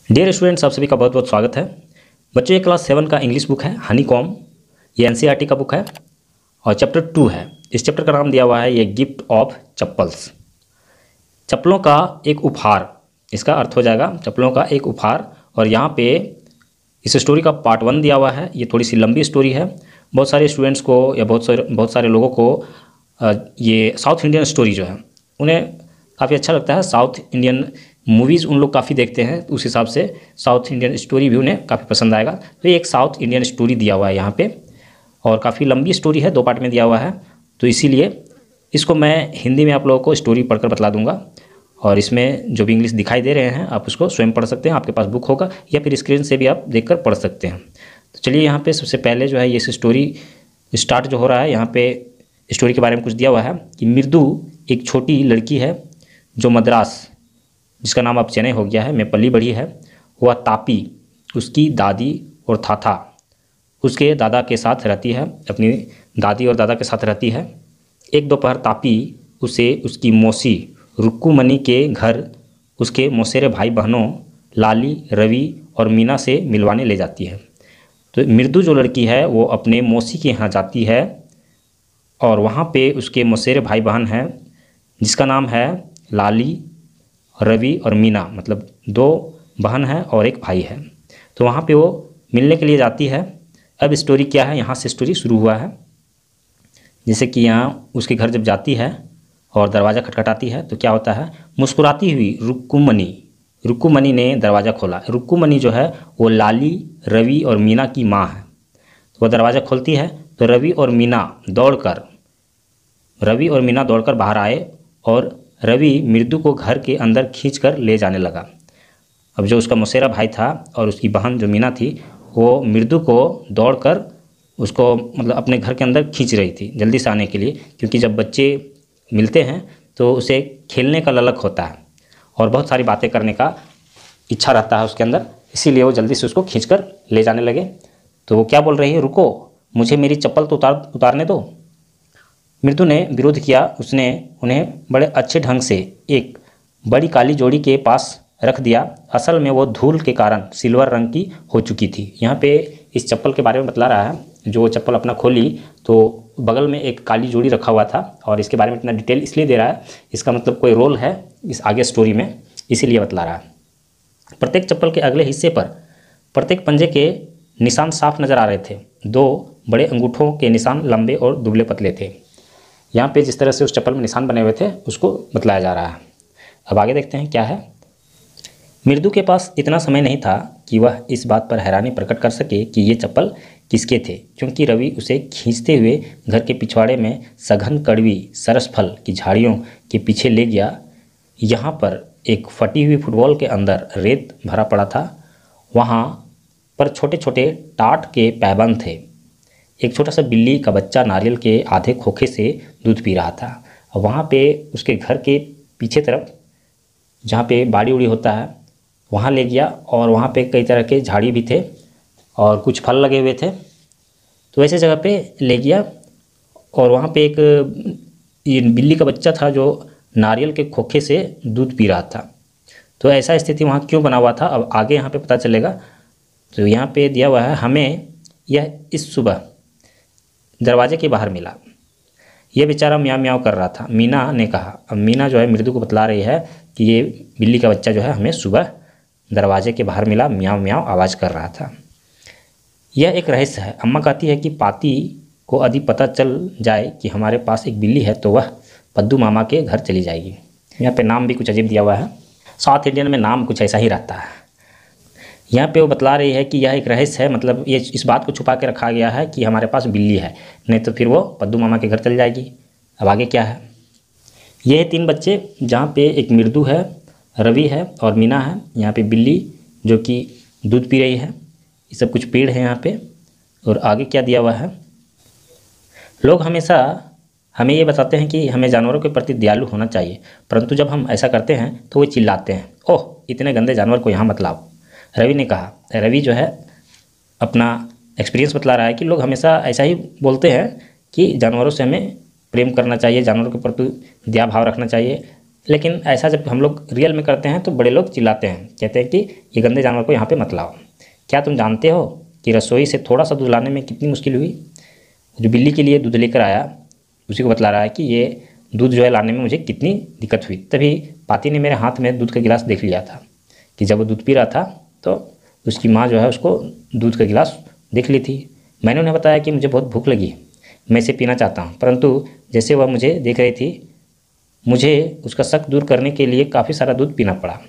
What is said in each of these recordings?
Dear students, आप सभी का बहुत बहुत स्वागत है। बच्चों, ये क्लास 7 का इंग्लिश बुक है हनी कॉम। ये एनसीईआरटी का बुक है और चैप्टर 2 है। इस चैप्टर का नाम दिया हुआ है ये गिफ्ट ऑफ चप्पल्स। चप्पलों का एक उपहार, इसका अर्थ हो जाएगा चप्पलों का एक उपहार। और यहाँ पे इस स्टोरी का पार्ट 1 दिया हुआ है। ये थोड़ी सी लंबी स्टोरी है। बहुत सारे स्टूडेंट्स को या बहुत सारे लोगों को ये साउथ इंडियन स्टोरी जो है उन्हें काफ़ी अच्छा लगता है। साउथ इंडियन मूवीज़ उन लोग काफ़ी देखते हैं, उस हिसाब से साउथ इंडियन स्टोरी भी उन्हें काफ़ी पसंद आएगा। तो ये एक साउथ इंडियन स्टोरी दिया हुआ है यहाँ पे और काफ़ी लंबी स्टोरी है, 2 पार्ट में दिया हुआ है। तो इसीलिए इसको मैं हिंदी में आप लोगों को स्टोरी पढ़कर बतला दूंगा और इसमें जो भी इंग्लिश दिखाई दे रहे हैं आप उसको स्वयं पढ़ सकते हैं। आपके पास बुक होगा या फिर स्क्रीन से भी आप देखकर पढ़ सकते हैं। तो चलिए, यहाँ पे सबसे पहले जो है ये स्टोरी स्टार्ट जो हो रहा है, यहाँ पे स्टोरी के बारे में कुछ दिया हुआ है कि मृदु एक छोटी लड़की है जो मद्रास, जिसका नाम अब चेन्नई हो गया है, में पली बढ़ी है। वह तापी उसकी दादी और थाथा उसके दादा के साथ रहती है, अपनी दादी और दादा के साथ रहती है। एक दोपहर तापी उसे उसकी मौसी रुक्कुमणि के घर उसके मौसेरे भाई बहनों लाली, रवि और मीना से मिलवाने ले जाती है। तो मृदु जो लड़की है वो अपने मौसी के यहाँ जाती है और वहाँ पे उसके मौसेरे भाई बहन हैं जिसका नाम है लाली, रवि और मीना, मतलब 2 बहन हैं और एक भाई है। तो वहाँ पे वो मिलने के लिए जाती है। अब स्टोरी क्या है, यहाँ से स्टोरी शुरू हुआ है। जैसे कि यहाँ उसके घर जब जाती है और दरवाज़ा खटखटाती है तो क्या होता है, मुस्कुराती हुई रुक्कुमणि ने दरवाज़ा खोला। रुक्कुमणि जो है वो लाली, रवि और मीना की माँ है। तो वह दरवाज़ा खोलती है तो रवि और मीना दौड़कर बाहर आए और रवि मृदु को घर के अंदर खींचकर ले जाने लगा। अब जो उसका मौसेरा भाई था और उसकी बहन जो मीना थी वो मृदु को दौड़कर उसको मतलब अपने घर के अंदर खींच रही थी जल्दी से आने के लिए, क्योंकि जब बच्चे मिलते हैं तो उसे खेलने का ललक होता है और बहुत सारी बातें करने का इच्छा रहता है उसके अंदर, इसीलिए वो जल्दी से उसको खींचकर ले जाने लगे। तो वो क्या बोल रही है, रुको, मुझे मेरी चप्पल तो उतारने दो। मृदु ने विरोध किया। उसने उन्हें बड़े अच्छे ढंग से एक बड़ी काली जोड़ी के पास रख दिया। असल में वो धूल के कारण सिल्वर रंग की हो चुकी थी। यहाँ पे इस चप्पल के बारे में बतला रहा है। जो चप्पल अपना खोली तो बगल में एक काली जोड़ी रखा हुआ था और इसके बारे में इतना डिटेल इसलिए दे रहा है, इसका मतलब कोई रोल है इस आगे स्टोरी में, इसीलिए बतला रहा है। प्रत्येक चप्पल के अगले हिस्से पर प्रत्येक पंजे के निशान साफ नज़र आ रहे थे। 2 बड़े अंगूठों के निशान लंबे और दुबले पतले थे। यहाँ पे जिस तरह से उस चप्पल में निशान बने हुए थे उसको बतलाया जा रहा है। अब आगे देखते हैं क्या है। मृदु के पास इतना समय नहीं था कि वह इस बात पर हैरानी प्रकट कर सके कि ये चप्पल किसके थे, क्योंकि रवि उसे खींचते हुए घर के पिछवाड़े में सघन कड़वी सरस फल की झाड़ियों के पीछे ले गया। यहाँ पर एक फटी हुई फुटबॉल के अंदर रेत भरा पड़ा था। वहाँ पर छोटे छोटे टाट के पैबंद थे। एक छोटा सा बिल्ली का बच्चा नारियल के आधे खोखे से दूध पी रहा था। वहाँ पे उसके घर के पीछे तरफ जहाँ पे बाड़ी उड़ी होता है वहाँ ले गया और वहाँ पे कई तरह के झाड़ी भी थे और कुछ फल लगे हुए थे। तो ऐसे जगह पे ले गया और वहाँ पे एक ये बिल्ली का बच्चा था जो नारियल के खोखे से दूध पी रहा था। तो ऐसा स्थिति वहाँ क्यों बना हुआ था, अब आगे यहाँ पे पता चलेगा। तो यहाँ पे दिया हुआ है, हमें यह इस सुबह दरवाजे के बाहर मिला। यह बेचारा म्याऊं म्याऊं कर रहा था, मीना ने कहा। अब मीना जो है मृदु को बतला रही है कि ये बिल्ली का बच्चा जो है हमें सुबह दरवाजे के बाहर मिला, म्याऊं म्याऊं आवाज़ कर रहा था। यह एक रहस्य है। अम्मा कहती है कि पाती को यदि पता चल जाए कि हमारे पास एक बिल्ली है तो वह पद्दू मामा के घर चली जाएगी। यहाँ पे नाम भी कुछ अजीब दिया हुआ है। साउथ इंडियन में नाम कुछ ऐसा ही रहता है। यहाँ पे वो बतला रही है कि यह एक रहस्य है, मतलब ये इस बात को छुपा के रखा गया है कि हमारे पास बिल्ली है, नहीं तो फिर वो पद्दू मामा के घर चल जाएगी। अब आगे क्या है, ये 3 बच्चे जहाँ पे एक मृदु है, रवि है और मीना है। यहाँ पे बिल्ली जो कि दूध पी रही है। ये सब कुछ पेड़ है यहाँ पे। और आगे क्या दिया हुआ है, लोग हमेशा हमें ये बताते हैं कि हमें जानवरों के प्रति दयालु होना चाहिए, परंतु जब हम ऐसा करते हैं तो वो चिल्लाते हैं, ओह इतने गंदे जानवर को यहाँ मत लाओ। रवि ने कहा। रवि जो है अपना एक्सपीरियंस बतला रहा है कि लोग हमेशा ऐसा ही बोलते हैं कि जानवरों से हमें प्रेम करना चाहिए, जानवरों के प्रति दया भाव रखना चाहिए, लेकिन ऐसा जब हम लोग रियल में करते हैं तो बड़े लोग चिल्लाते हैं, कहते हैं कि ये गंदे जानवर को यहाँ पे मत लाओ। क्या तुम जानते हो कि रसोई से थोड़ा सा दूध लाने में कितनी मुश्किल हुई? जो बिल्ली के लिए दूध लेकर आया उसी को बतला रहा है कि ये दूध जो है लाने में मुझे कितनी दिक्कत हुई। तभी पाती ने मेरे हाथ में दूध का गिलास देख लिया था कि जब वो दूध पी रहा था तो उसकी माँ जो है उसको दूध का गिलास देख ली थी। मैंने उन्हें बताया कि मुझे बहुत भूख लगी, मैं इसे पीना चाहता हूँ, परंतु जैसे वह मुझे देख रही थी मुझे उसका शक दूर करने के लिए काफ़ी सारा दूध पीना पड़ा।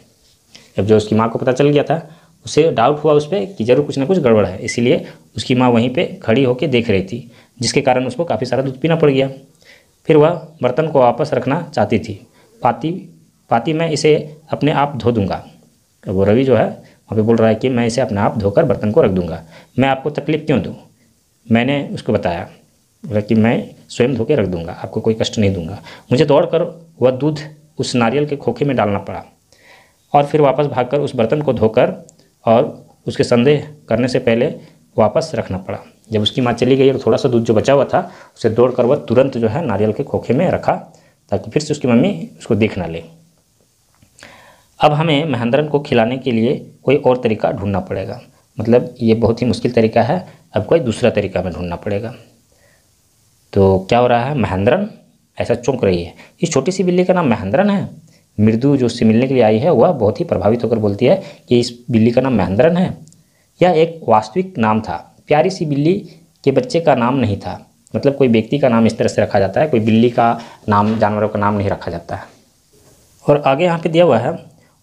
जब जो उसकी माँ को पता चल गया था उसे डाउट हुआ उस पर कि ज़रूर कुछ ना कुछ गड़बड़ है, इसीलिए उसकी माँ वहीं पे खड़ी होकर देख रही थी, जिसके कारण उसको काफ़ी सारा दूध पीना पड़ गया। फिर वह बर्तन को वापस रखना चाहती थी। पाती मैं इसे अपने आप धो दूँगा। वो रवि जो है वहाँ पे बोल रहा है कि मैं इसे अपने आप धोकर बर्तन को रख दूँगा, मैं आपको तकलीफ़ क्यों दूँ? मैंने उसको बताया, बोला कि मैं स्वयं धो के रख दूँगा, आपको कोई कष्ट नहीं दूँगा। मुझे दौड़कर वह दूध उस नारियल के खोखे में डालना पड़ा और फिर वापस भागकर उस बर्तन को धोकर और उसके संदेह करने से पहले वापस रखना पड़ा। जब उसकी माँ चली गई और थोड़ा सा दूध जो बचा हुआ था उसे दौड़कर वह तुरंत जो है नारियल के खोखे में रखा ताकि फिर से उसकी मम्मी उसको देख ना ले। अब हमें महेंद्रन को खिलाने के लिए कोई और तरीका ढूंढना पड़ेगा, मतलब ये बहुत ही मुश्किल तरीका है, अब कोई दूसरा तरीका हमें ढूंढना पड़ेगा। तो क्या हो रहा है, महेंद्रन ऐसा चौंक रही है। इस छोटी सी बिल्ली का नाम महेंद्रन है? मृदु जो उससे मिलने के लिए आई है वह बहुत ही प्रभावित होकर बोलती है कि इस बिल्ली का नाम महेंद्रन है। यह एक वास्तविक नाम था, प्यारी सी बिल्ली के बच्चे का नाम नहीं था। मतलब कोई व्यक्ति का नाम इस तरह से रखा जाता है, कोई बिल्ली का नाम, जानवरों का नाम नहीं रखा जाता है। और आगे यहाँ पे दिया हुआ है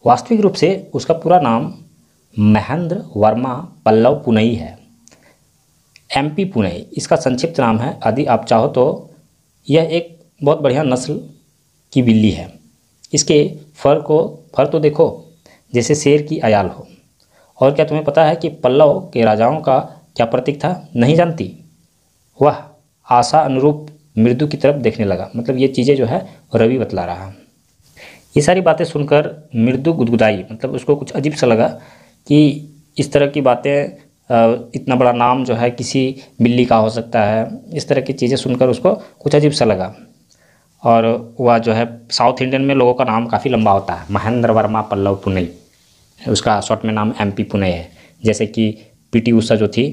वास्तविक रूप से उसका पूरा नाम महेंद्र वर्मा पल्लव पुनई है, MP पुनई इसका संक्षिप्त नाम है। यदि आप चाहो तो यह एक बहुत बढ़िया नस्ल की बिल्ली है। इसके फर तो देखो जैसे शेर की अयाल हो। और क्या तुम्हें पता है कि पल्लव के राजाओं का क्या प्रतीक था? नहीं जानती? वह आशा अनुरूप मृदु की तरफ देखने लगा। मतलब ये चीज़ें जो है रवि बतला रहा है। ये सारी बातें सुनकर मृदु गुदगुदाई, मतलब उसको कुछ अजीब सा लगा कि इस तरह की बातें, इतना बड़ा नाम जो है किसी बिल्ली का हो सकता है, इस तरह की चीज़ें सुनकर उसको कुछ अजीब सा लगा। और वह जो है साउथ इंडियन में लोगों का नाम काफ़ी लंबा होता है, महेंद्र वर्मा पल्लव पुनई, उसका शॉर्ट में नाम MP पुनई है। जैसे कि PT उषा जो थी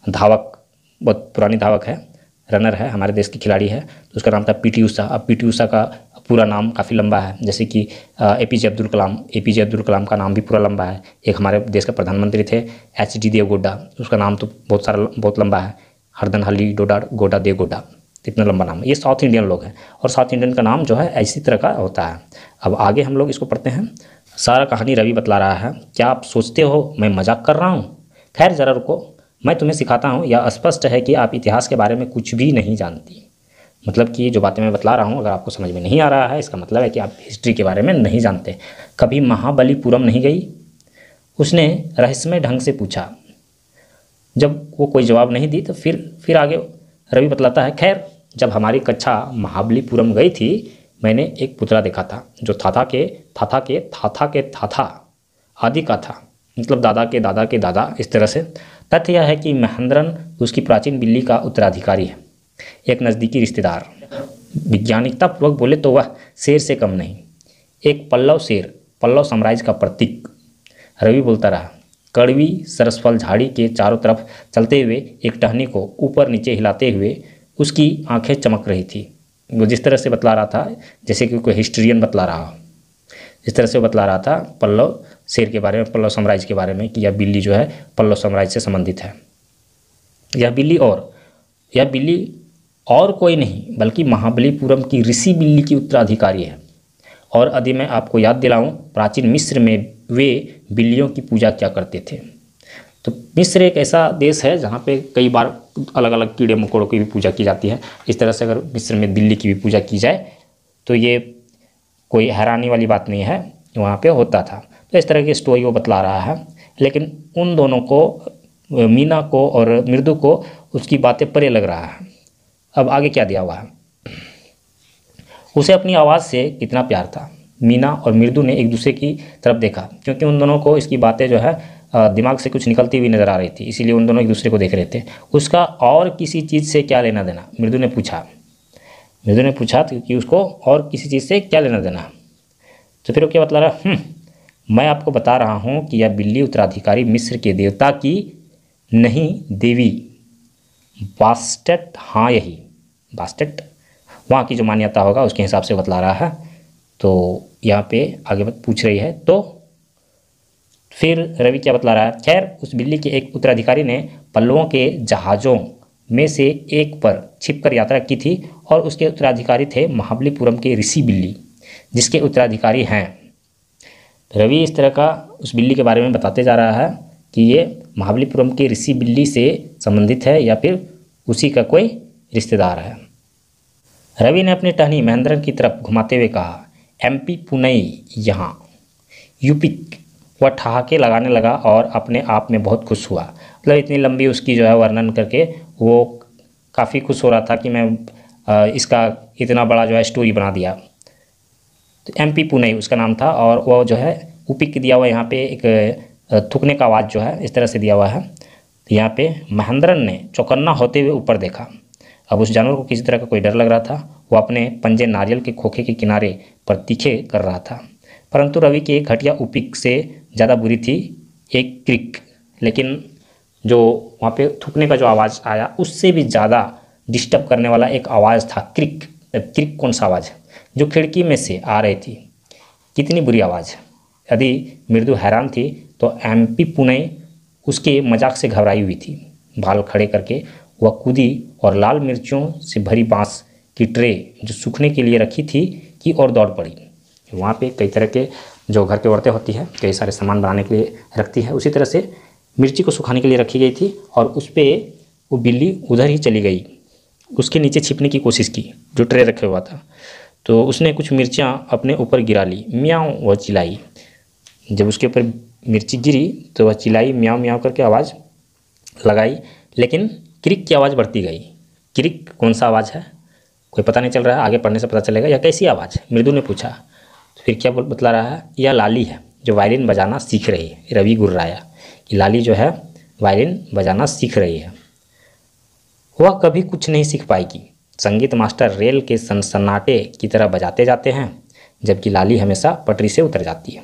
धावक, बहुत पुरानी धावक है, रनर है, हमारे देश की खिलाड़ी है, तो उसका नाम था PT उषा। अब PT उषा का पूरा नाम काफ़ी लंबा है। जैसे कि APJ अब्दुल कलाम का नाम भी पूरा लंबा है। एक हमारे देश का प्रधानमंत्री थे HD देवगौड़ा, उसका नाम तो बहुत लंबा है, हरदनहल्ली गोडा देवगौड़ा, इतना लंबा नाम है। ये साउथ इंडियन लोग हैं और साउथ इंडियन का नाम जो है इसी तरह का होता है। अब आगे हम लोग इसको पढ़ते हैं। सारा कहानी रवि बतला रहा है। क्या आप सोचते हो मैं मजाक कर रहा हूँ? खैर ज़रा रुको, मैं तुम्हें सिखाता हूँ। यह स्पष्ट है कि आप इतिहास के बारे में कुछ भी नहीं जानती। मतलब कि जो बातें मैं बतला रहा हूँ अगर आपको समझ में नहीं आ रहा है, इसका मतलब है कि आप हिस्ट्री के बारे में नहीं जानते। कभी महाबलीपुरम नहीं गई? उसने रहस्यमय ढंग से पूछा। जब वो कोई जवाब नहीं दी तो फिर आगे रवि बतलाता है, खैर जब हमारी कक्षा महाबलीपुरम गई थी मैंने एक पुतला देखा था जो थाथा के थाथा आदि का था, मतलब दादा के दादा, इस तरह से। तथ्य यह है कि महेंद्रन उसकी प्राचीन बिल्ली का उत्तराधिकारी है, एक नज़दीकी रिश्तेदार। वैज्ञानिकतापूर्वक बोले तो वह शेर से कम नहीं, एक पल्लव शेर, पल्लव साम्राज्य का प्रतीक। रवि बोलता रहा। कड़वी सरसफल झाड़ी के चारों तरफ चलते हुए एक टहनी को ऊपर नीचे हिलाते हुए उसकी आंखें चमक रही थी। वो जिस तरह से बतला रहा था जैसे कि कोई हिस्ट्रियन बतला रहा हो, इस तरह से बतला रहा था पल्लव शेर के बारे में, पल्लव साम्राज्य के बारे में, कि यह बिल्ली जो है पल्लव साम्राज्य से संबंधित है। यह बिल्ली और कोई नहीं बल्कि महाबलीपुरम की ऋषि बिल्ली की उत्तराधिकारी है। और यदि मैं आपको याद दिलाऊं, प्राचीन मिस्र में वे बिल्लियों की पूजा क्या करते थे। तो मिस्र एक ऐसा देश है जहाँ पे कई बार अलग अलग कीड़े मकोड़ों की भी पूजा की जाती है। इस तरह से अगर मिस्र में बिल्ली की भी पूजा की जाए तो ये कोई हैरानी वाली बात नहीं है, वहाँ पे होता था। तो इस तरह की स्टोरी वो बतला रहा है। लेकिन उन दोनों को, मीना को और मृदु को, उसकी बातें परे लग रहा है। अब आगे क्या दिया हुआ है, उसे अपनी आवाज़ से कितना प्यार था। मीना और मृदु ने एक दूसरे की तरफ देखा क्योंकि उन दोनों को इसकी बातें जो है दिमाग से कुछ निकलती हुई नज़र आ रही थी, इसीलिए उन दोनों एक दूसरे को देख रहे थे। उसका और किसी चीज़ से क्या लेना देना, मृदु ने पूछा कि उसको और किसी चीज़ से क्या लेना देना। तो फिर वो क्या बतला रहा है, मैं आपको बता रहा हूँ कि यह बिल्ली उत्तराधिकारी मिस्र के देवता की नहीं देवी बास्टेट, हाँ यही बास्टेट वहाँ की जो मान्यता होगा उसके हिसाब से बतला रहा है। तो यहाँ पे आगे पूछ रही है, तो फिर रवि क्या बतला रहा है, खैर उस बिल्ली के एक उत्तराधिकारी ने पल्लवों के जहाज़ों में से एक पर छिपकर यात्रा की थी और उसके उत्तराधिकारी थे महाबलीपुरम के ऋषि बिल्ली, जिसके उत्तराधिकारी हैं। रवि इस तरह का उस बिल्ली के बारे में बताते जा रहा है कि ये महाबलीपुरम के ऋषि बिल्ली से संबंधित है या फिर उसी का कोई रिश्तेदार है। रवि ने अपनी टहनी महेंद्रन की तरफ घुमाते हुए कहा, MP पुनई यहाँ यूपी। वह ठहाके लगाने लगा और अपने आप में बहुत खुश हुआ। मतलब इतनी लंबी उसकी जो है वर्णन करके वो काफ़ी खुश हो रहा था कि मैं इसका इतना बड़ा जो है स्टोरी बना दिया। तो MP पुनई उसका नाम था और वो जो है उपिक दिया हुआ यहाँ पे एक थूकने का आवाज़ जो है इस तरह से दिया हुआ है। तो यहाँ पे महेंद्रन ने चौकन्ना होते हुए ऊपर देखा। अब उस जानवर को किसी तरह का कोई डर लग रहा था। वो अपने पंजे नारियल के खोखे के किनारे पर तीखे कर रहा था, परंतु रवि की एक घटिया उपिक से ज़्यादा बुरी थी एक क्रिक। लेकिन जो वहाँ पे थूकने का जो आवाज़ आया उससे भी ज़्यादा डिस्टर्ब करने वाला एक आवाज़ था क्रिक। क्रिक कौन सा आवाज़ है, जो खिड़की में से आ रही थी। कितनी बुरी आवाज़। यदि मृदु हैरान थी तो MP पुनई उसके मजाक से घबराई हुई थी। बाल खड़े करके वह कूदी और लाल मिर्चों से भरी बांस की ट्रे जो सूखने के लिए रखी थी की ओर दौड़ पड़ी। वहाँ पे कई तरह के जो घर की औरतें होती है कई सारे सामान बनाने के लिए रखती है, उसी तरह से मिर्ची को सुखाने के लिए रखी गई थी और उस पर वो बिल्ली उधर ही चली गई। उसके नीचे छिपने की कोशिश की जो ट्रे रखे हुआ था, तो उसने कुछ मिर्चियाँ अपने ऊपर गिरा ली। म्याऊं वह चिल्लाई। जब उसके ऊपर मिर्ची गिरी तो वह चिल्लाई, म्याऊं म्याऊं करके आवाज़ लगाई, लेकिन क्रिक की आवाज़ बढ़ती गई। क्रिक कौन सा आवाज़ है कोई पता नहीं चल रहा है, आगे पढ़ने से पता चलेगा। या कैसी आवाज़ है, मृदु ने पूछा। तो फिर क्या बतला रहा है, यह लाली है जो वायलिन बजाना सीख रही है। रवि गुर्राया कि लाली जो है वायलिन बजाना सीख रही है। वह कभी कुछ नहीं सीख पाएगी। संगीत मास्टर रेल के सनसनाटे की तरह बजाते जाते हैं, जबकि लाली हमेशा पटरी से उतर जाती है,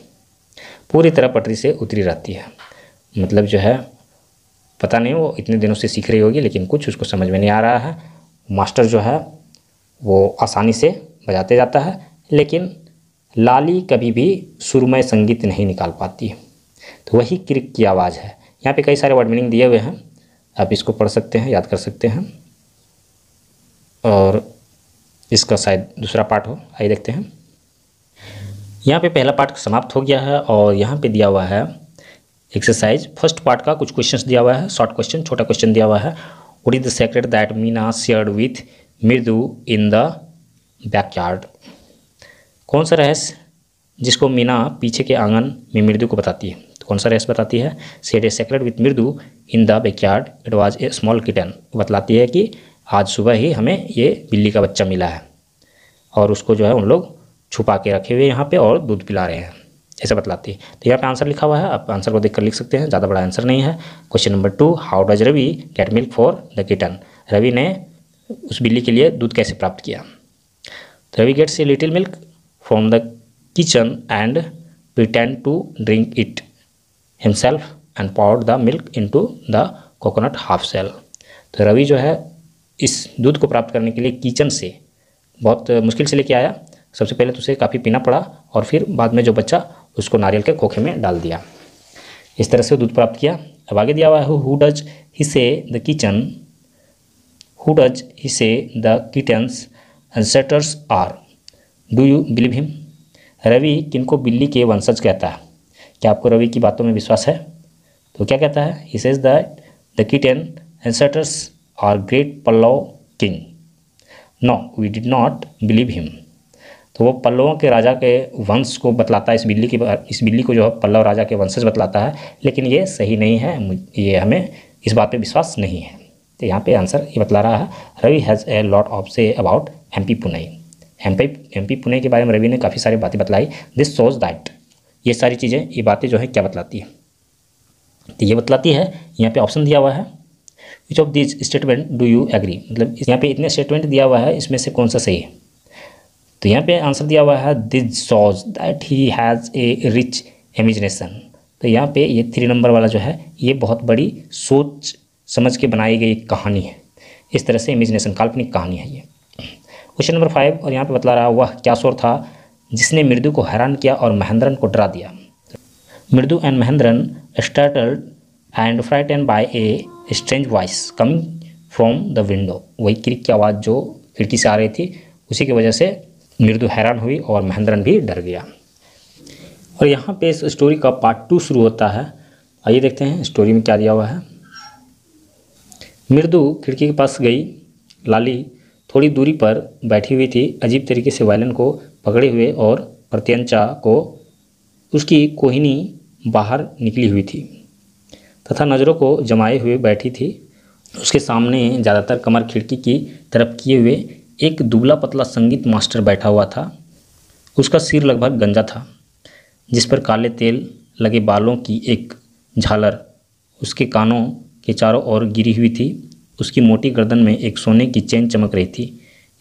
पूरी तरह पटरी से उतरी रहती है। मतलब जो है पता नहीं वो इतने दिनों से सीख रही होगी, लेकिन कुछ उसको समझ में नहीं आ रहा है। मास्टर जो है वो आसानी से बजाते जाता है, लेकिन लाली कभी भी सुरमय संगीत नहीं निकाल पाती। तो वही क्रिक की आवाज़ है। यहाँ पे कई सारे वर्ड मीनिंग दिए हुए हैं, आप इसको पढ़ सकते हैं, याद कर सकते हैं। और इसका शायद दूसरा पार्ट हो, आइए देखते हैं। यहाँ पे पहला पार्ट समाप्त हो गया है और यहाँ पे दिया हुआ है एक्सरसाइज। फर्स्ट पार्ट का कुछ क्वेश्चंस दिया हुआ है, शॉर्ट क्वेश्चन, छोटा क्वेश्चन दिया हुआ है। What is the secret that Meena shared with Mridu in the backyard. कौन सा रहस्य जिसको मीना पीछे के आंगन में मृदु को बताती है। तो कौन सा रहस्य बताती है, shared A secret with Mridu in the backyard, it was a small kitten. बतलाती है कि आज सुबह ही हमें ये बिल्ली का बच्चा मिला है और उसको जो है उन लोग छुपा के रखे हुए यहाँ पे और दूध पिला रहे हैं, ऐसा बतलाती है। तो यहाँ पे आंसर लिखा हुआ है, आप आंसर को देखकर लिख सकते हैं, ज़्यादा बड़ा आंसर नहीं है। Question number 2, how does Ravi get milk for the kitten. Ravi ने उस बिल्ली के लिए दूध कैसे प्राप्त किया। तो Ravi gets a little milk from the kitchen and pretend to drink it himself and poured the milk into the coconut half shell. तो रवि जो है इस दूध को प्राप्त करने के लिए किचन से बहुत मुश्किल से लेके आया। सबसे पहले तो उसे काफ़ी पीना पड़ा और फिर बाद में जो बच्चा उसको नारियल के खोखे में डाल दिया। इस तरह से दूध प्राप्त किया। अब आगे दिया हुआ है, who does he say the kitchen, who does he say the kitten's ancestors are, do you believe him. Ravi किनको बिल्ली के वंशज कहता है, क्या आपको रवि की बातों में विश्वास है। तो क्या कहता है, he says that the kitten ancestors are great Pallava king, no we did not believe him. तो वो पल्लवों के राजा के वंश को बतलाता है, इस बिल्ली को जो है पल्लव राजा के वंशज बतलाता है, लेकिन ये सही नहीं है, ये हमें इस बात पे विश्वास नहीं है। तो यहाँ पे आंसर ये बतला रहा है, Ravi has a lot of say about MP Punai. MP Punai के बारे में रवि ने काफ़ी सारी बातें बतलाई। दिस शोज दैट, ये सारी चीज़ें, ये बातें जो है क्या बतलाती है, तो ये बतलाती है, यहाँ पे ऑप्शन दिया हुआ है, which of this statement do you agree. मतलब यहाँ पे इतने स्टेटमेंट दिया हुआ है, इसमें से कौन सा सही है। तो यहाँ पे आंसर दिया हुआ है this shows that he has a rich imagination. तो यहाँ पे ये 3 नंबर वाला जो है ये बहुत बड़ी सोच समझ के बनाई गई कहानी है। इस तरह से इमेजिनेशन काल्पनिक कहानी है ये। क्वेश्चन नंबर 5 और यहाँ पे बतला रहा वह क्या शोर था जिसने मृदु को हैरान किया और महेंद्रन को डरा दिया। Mridu and Mahendran startled and frightened by a strange voice coming from the window. वही क्रिक की आवाज़ जो खिड़की से आ रही थी उसी की वजह से मृदु हैरान हुई और महेंद्रन भी डर गया। और यहाँ पे इस स्टोरी का पार्ट 2 शुरू होता है। आइए देखते हैं स्टोरी में क्या दिया हुआ है। मृदु खिड़की के पास गई। लाली थोड़ी दूरी पर बैठी हुई थी, अजीब तरीके से वायलिन को पकड़े हुए, और प्रत्यंचा को उसकी कोहिनी बाहर निकली हुई थी तथा नज़रों को जमाए हुए बैठी थी। उसके सामने ज़्यादातर कमर खिड़की की तरफ किए हुए एक दुबला पतला संगीत मास्टर बैठा हुआ था। उसका सिर लगभग गंजा था, जिस पर काले तेल लगे बालों की एक झालर उसके कानों के चारों ओर गिरी हुई थी। उसकी मोटी गर्दन में एक सोने की चेन चमक रही थी।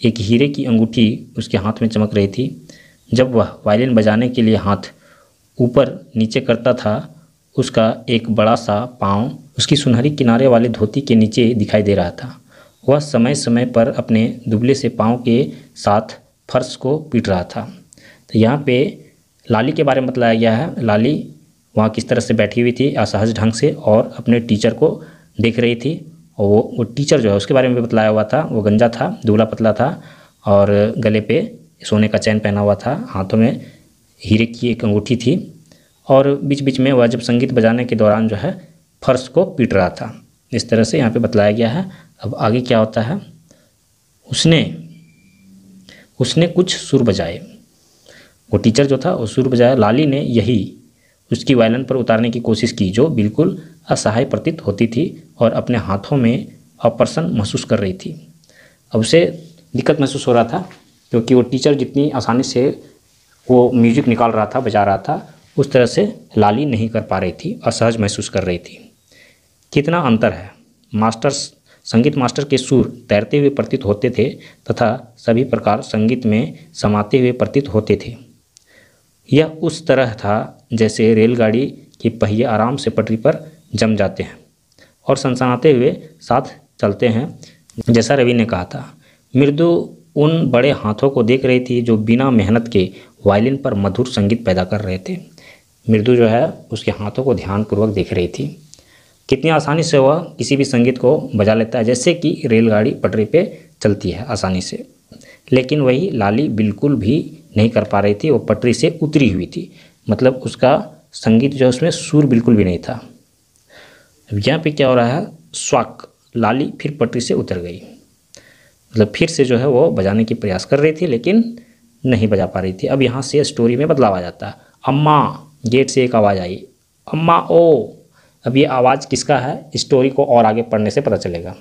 एक हीरे की अंगूठी उसके हाथ में चमक रही थी। जब वह वायलिन बजाने के लिए हाथ ऊपर नीचे करता था, उसका एक बड़ा सा पाँव उसकी सुनहरी किनारे वाले धोती के नीचे दिखाई दे रहा था। वह समय समय पर अपने दुबले से पाँव के साथ फर्श को पीट रहा था। तो यहाँ पे लाली के बारे में बताया गया है। लाली वहाँ किस तरह से बैठी हुई थी असहज ढंग से और अपने टीचर को देख रही थी। और वो टीचर जो है उसके बारे में भी बतलाया हुआ था। वो गंजा था, दुबला पतला था और गले पे सोने का चैन पहना हुआ था, हाथों में हीरे की एक अंगूठी थी, और बीच बीच में वह जब संगीत बजाने के दौरान जो है फर्श को पीट रहा था। इस तरह से यहाँ पे बतलाया गया है। अब आगे क्या होता है, उसने कुछ सुर बजाए। वो टीचर जो था वो सुर बजाया। लाली ने यही उसकी वायलिन पर उतारने की कोशिश की, जो बिल्कुल असहाय प्रतीत होती थी और अपने हाथों में अप्रसन्न महसूस कर रही थी। अब उसे दिक्कत महसूस हो रहा था, क्योंकि वो टीचर जितनी आसानी से वो म्यूजिक निकाल रहा था, बजा रहा था, उस तरह से लाली नहीं कर पा रही थी, असहज महसूस कर रही थी। कितना अंतर है। संगीत मास्टर के सुर तैरते हुए प्रतीत होते थे तथा सभी प्रकार संगीत में समाते हुए प्रतीत होते थे। यह उस तरह था जैसे रेलगाड़ी के पहिए आराम से पटरी पर जम जाते हैं और सनसनाते हुए साथ चलते हैं, जैसा रवि ने कहा था। मृदु उन बड़े हाथों को देख रही थी जो बिना मेहनत के वायलिन पर मधुर संगीत पैदा कर रहे थे। मृदु जो है उसके हाथों को ध्यानपूर्वक देख रही थी। कितनी आसानी से वह किसी भी संगीत को बजा लेता है, जैसे कि रेलगाड़ी पटरी पे चलती है आसानी से। लेकिन वही लाली बिल्कुल भी नहीं कर पा रही थी। वो पटरी से उतरी हुई थी, मतलब उसका संगीत जो है उसमें सुर बिल्कुल भी नहीं था। अब यहाँ पे क्या हो रहा है, स्वाक लाली फिर पटरी से उतर गई, मतलब फिर से जो है वो बजाने की प्रयास कर रही थी लेकिन नहीं बजा पा रही थी। अब यहाँ से स्टोरी में बदलाव आ जाता है। अम्मा, गेट से एक आवाज़ आई, अम्मा ओ। अब ये आवाज़ किसका है, स्टोरी को और आगे पढ़ने से पता चलेगा।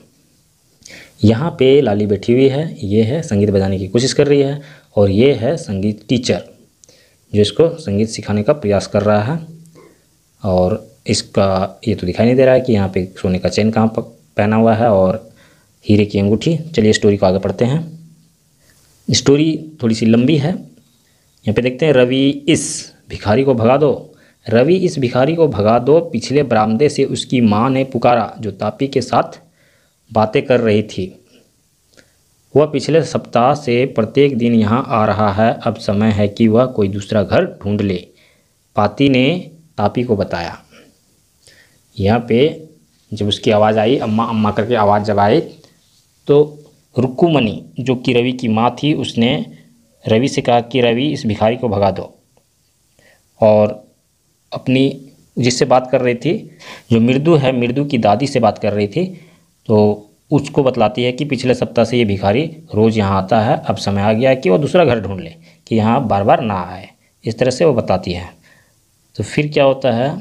यहाँ पे लाली बैठी हुई है, ये है संगीत बजाने की कोशिश कर रही है, और ये है संगीत टीचर जो इसको संगीत सिखाने का प्रयास कर रहा है। और इसका ये तो दिखाई नहीं दे रहा है कि यहाँ पे सोने का चेन कहाँ पर पहना हुआ है और हीरे की अंगूठी। चलिए स्टोरी को आगे पढ़ते हैं। स्टोरी थोड़ी सी लंबी है। यहाँ पे देखते हैं, रवि इस भिखारी को भगा दो, रवि इस भिखारी को भगा दो। पिछले बरामदे से उसकी माँ ने पुकारा, जो तापी के साथ बातें कर रही थी। वह पिछले सप्ताह से प्रत्येक दिन यहाँ आ रहा है। अब समय है कि वह कोई दूसरा घर ढूंढ ले, पाती ने तापी को बताया। यहाँ पे जब उसकी आवाज़ आई, अम्मा अम्मा करके आवाज़ जब आई, तो रुक्कुमणि जो कि रवि की माँ थी, उसने रवि से कहा कि रवि इस भिखारी को भगा दो। और अपनी जिससे बात कर रही थी, जो मृदु है, मृदु की दादी से बात कर रही थी, तो उसको बतलाती है कि पिछले सप्ताह से ये भिखारी रोज़ यहाँ आता है। अब समय आ गया है कि वो दूसरा घर ढूंढ ले, कि यहाँ बार बार ना आए। इस तरह से वो बताती है। तो फिर क्या होता है,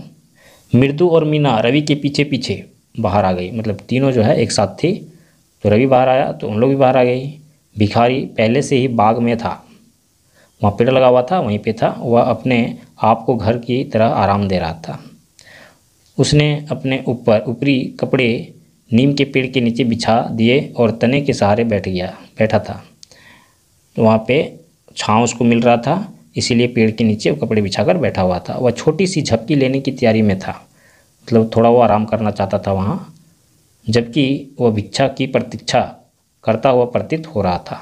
मृदु और मीना रवि के पीछे पीछे बाहर आ गई, मतलब तीनों जो है एक साथ थी। तो रवि बाहर आया तो उन लोग भी बाहर आ गई। भिखारी पहले से ही बाग में था, वहाँ पेड़ लगा हुआ था, वहीं पे था। वह अपने आप को घर की तरह आराम दे रहा था। उसने अपने ऊपरी कपड़े नीम के पेड़ के नीचे बिछा दिए और तने के सहारे बैठा था। तो वहाँ पे छाँव उसको मिल रहा था, इसीलिए पेड़ के नीचे वो कपड़े बिछाकर बैठा हुआ था। वह छोटी सी झपकी लेने की तैयारी में था, मतलब थोड़ा वो आराम करना चाहता था वहाँ, जबकि वह भिक्षा की प्रतीक्षा करता हुआ प्रतीत हो रहा था।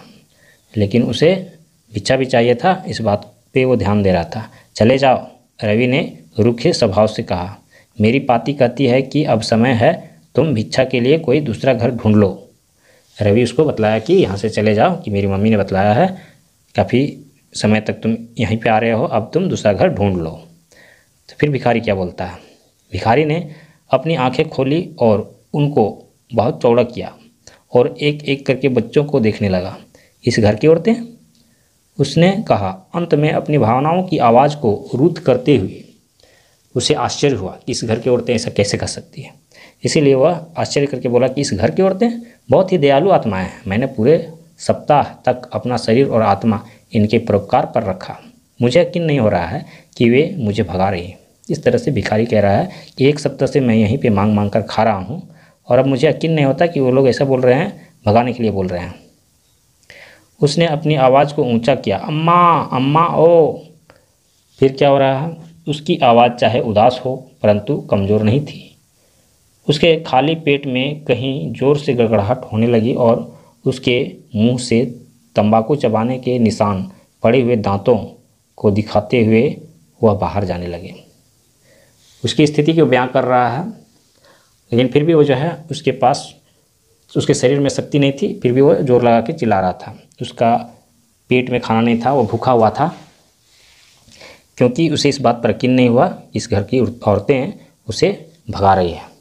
लेकिन उसे भिक्षा भी चाहिए था, इस बात पे वो ध्यान दे रहा था। चले जाओ, रवि ने रूखे स्वभाव से कहा। मेरी पाती कहती है कि अब समय है तुम भिक्षा के लिए कोई दूसरा घर ढूंढ लो। रवि उसको बतलाया कि यहाँ से चले जाओ, कि मेरी मम्मी ने बतलाया है काफ़ी समय तक तुम यहीं पे आ रहे हो, अब तुम दूसरा घर ढूंढ लो। तो फिर भिखारी क्या बोलता है? भिखारी ने अपनी आंखें खोली और उनको बहुत चौड़ा किया और एक एक करके बच्चों को देखने लगा। इस घर की औरतें, उसने कहा। अंत में अपनी भावनाओं की आवाज़ को रुद्ध करते हुए उसे आश्चर्य हुआ कि इस घर की औरतें ऐसा कैसे कर सकती हैं। इसीलिए वह आश्चर्य करके बोला कि इस घर की औरतें बहुत ही दयालु आत्माएं हैं। मैंने पूरे सप्ताह तक अपना शरीर और आत्मा इनके परोपकार पर रखा। मुझे यकीन नहीं हो रहा है कि वे मुझे भगा रही हैं। इस तरह से भिखारी कह रहा है कि एक सप्ताह से मैं यहीं पे मांग मांग कर खा रहा हूँ और अब मुझे यकीन नहीं होता कि वो लोग ऐसा बोल रहे हैं, भगाने के लिए बोल रहे हैं। उसने अपनी आवाज़ को ऊंचा किया, अम्मा अम्मा ओ। फिर क्या हो रहा है? उसकी आवाज़ चाहे उदास हो परंतु कमज़ोर नहीं थी। उसके खाली पेट में कहीं ज़ोर से गड़गड़ाहट होने लगी और उसके मुंह से तंबाकू चबाने के निशान पड़े हुए दांतों को दिखाते हुए वह बाहर जाने लगे। उसकी स्थिति को बयां कर रहा है, लेकिन फिर भी वो जो है उसके पास, उसके शरीर में शक्ति नहीं थी, फिर भी वो जोर लगा के चिल्ला रहा था। उसका पेट में खाना नहीं था, वो भूखा हुआ था, क्योंकि उसे इस बात पर यकीन नहीं हुआ इस घर की औरतें उसे भगा रही है।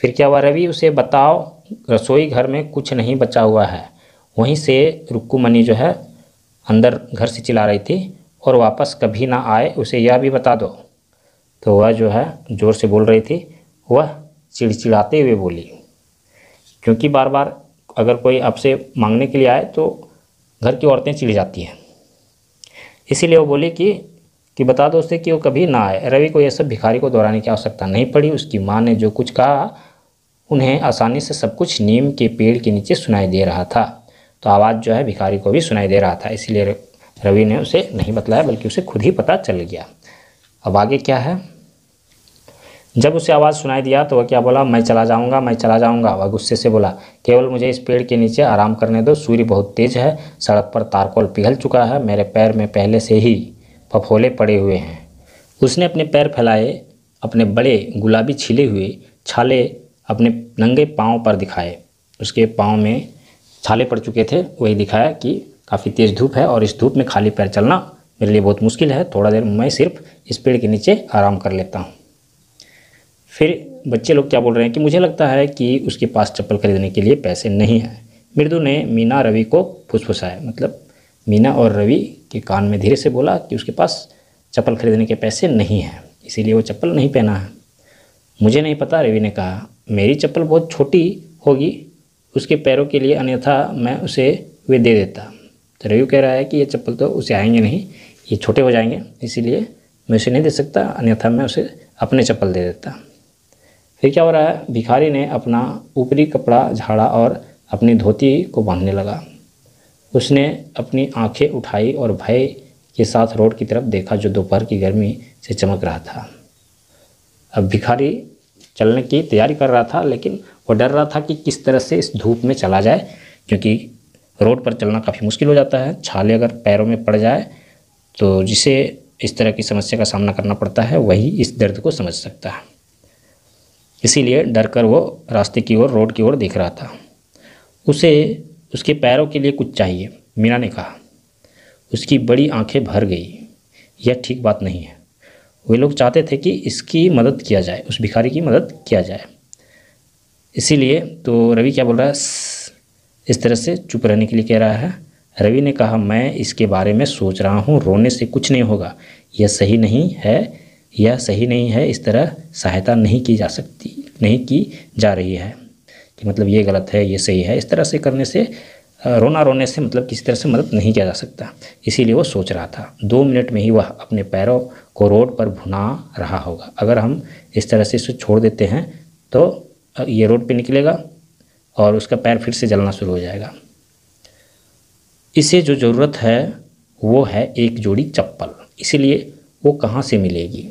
फिर क्या हुआ? रवि उसे बताओ, रसोई घर में कुछ नहीं बचा हुआ है। वहीं से रुक्कुमणि जो है अंदर घर से चिल्ला रही थी, और वापस कभी ना आए उसे यह भी बता दो। तो वह जो है ज़ोर से बोल रही थी, वह चिड़चिड़ाते हुए बोली, क्योंकि बार बार अगर कोई आपसे मांगने के लिए आए तो घर की औरतें चिढ़ जाती हैं। इसीलिए वो बोली कि बता दो उसे कि वो कभी ना आए। रवि को यह सब भिखारी को दोहराने की आवश्यकता नहीं पड़ी। उसकी माँ ने जो कुछ कहा उन्हें आसानी से सब कुछ नीम के पेड़ के नीचे सुनाई दे रहा था। तो आवाज़ जो है भिखारी को भी सुनाई दे रहा था, इसलिए रवि ने उसे नहीं बतलाया, बल्कि उसे खुद ही पता चल गया। अब आगे क्या है? जब उसे आवाज़ सुनाई दिया तो वह क्या बोला? मैं चला जाऊंगा, मैं चला जाऊंगा। वह गुस्से से बोला, केवल मुझे इस पेड़ के नीचे आराम करने दो। सूर्य बहुत तेज है, सड़क पर तारकोल पिघल चुका है, मेरे पैर में पहले से ही फफोले पड़े हुए हैं। उसने अपने पैर फैलाए, अपने बड़े गुलाबी छिले हुए छाले अपने नंगे पाँव पर दिखाए। उसके पाँव में छाले पड़ चुके थे, वही दिखाया कि काफ़ी तेज़ धूप है और इस धूप में खाली पैर चलना मेरे लिए बहुत मुश्किल है। थोड़ा देर मैं सिर्फ इस पेड़ के नीचे आराम कर लेता हूँ। फिर बच्चे लोग क्या बोल रहे हैं कि मुझे लगता है कि उसके पास चप्पल खरीदने के लिए पैसे नहीं हैं। मृदु ने मीना रवि को फुसफुसाया, मतलब मीना और रवि के कान में धीरे से बोला कि उसके पास चप्पल खरीदने के पैसे नहीं हैं, इसीलिए वो चप्पल नहीं पहना है। मुझे नहीं पता, रवि ने कहा। मेरी चप्पल बहुत छोटी होगी उसके पैरों के लिए, अन्यथा मैं उसे वे दे देता। तो रवि कह रहा है कि ये चप्पल तो उसे आएंगे नहीं, ये छोटे हो जाएंगे, इसीलिए मैं उसे नहीं दे सकता, अन्यथा मैं उसे अपने चप्पल दे देता। फिर क्या हो रहा है? भिखारी ने अपना ऊपरी कपड़ा झाड़ा और अपनी धोती को बांधने लगा। उसने अपनी आंखें उठाई और भय के साथ रोड की तरफ देखा, जो दोपहर की गर्मी से चमक रहा था। अब भिखारी चलने की तैयारी कर रहा था, लेकिन वो डर रहा था कि किस तरह से इस धूप में चला जाए, क्योंकि रोड पर चलना काफ़ी मुश्किल हो जाता है। छाले अगर पैरों में पड़ जाए तो जिसे इस तरह की समस्या का सामना करना पड़ता है वही इस दर्द को समझ सकता है। इसीलिए डरकर वो रास्ते की ओर, रोड की ओर देख रहा था। उसे उसके पैरों के लिए कुछ चाहिए, मीना ने कहा। उसकी बड़ी आंखें भर गई। यह ठीक बात नहीं है। वे लोग चाहते थे कि इसकी मदद किया जाए, उस भिखारी की मदद किया जाए। इसीलिए तो रवि क्या बोल रहा है? इस तरह से चुप रहने के लिए कह रहा है। रवि ने कहा, मैं इसके बारे में सोच रहा हूँ, रोने से कुछ नहीं होगा। यह सही नहीं है, यह सही नहीं है। इस तरह सहायता नहीं की जा सकती, नहीं की जा रही है कि मतलब ये गलत है, ये सही है। इस तरह से करने से, रोने से मतलब किसी तरह से मदद नहीं किया जा सकता। इसीलिए वो सोच रहा था 2 मिनट में ही वह अपने पैरों को रोड पर भुना रहा होगा। अगर हम इस तरह से इसे छोड़ देते हैं तो ये रोड पे निकलेगा और उसका पैर फिर से जलना शुरू हो जाएगा। इसे जो ज़रूरत है वो है एक जोड़ी चप्पल, इसीलिए वो कहाँ से मिलेगी।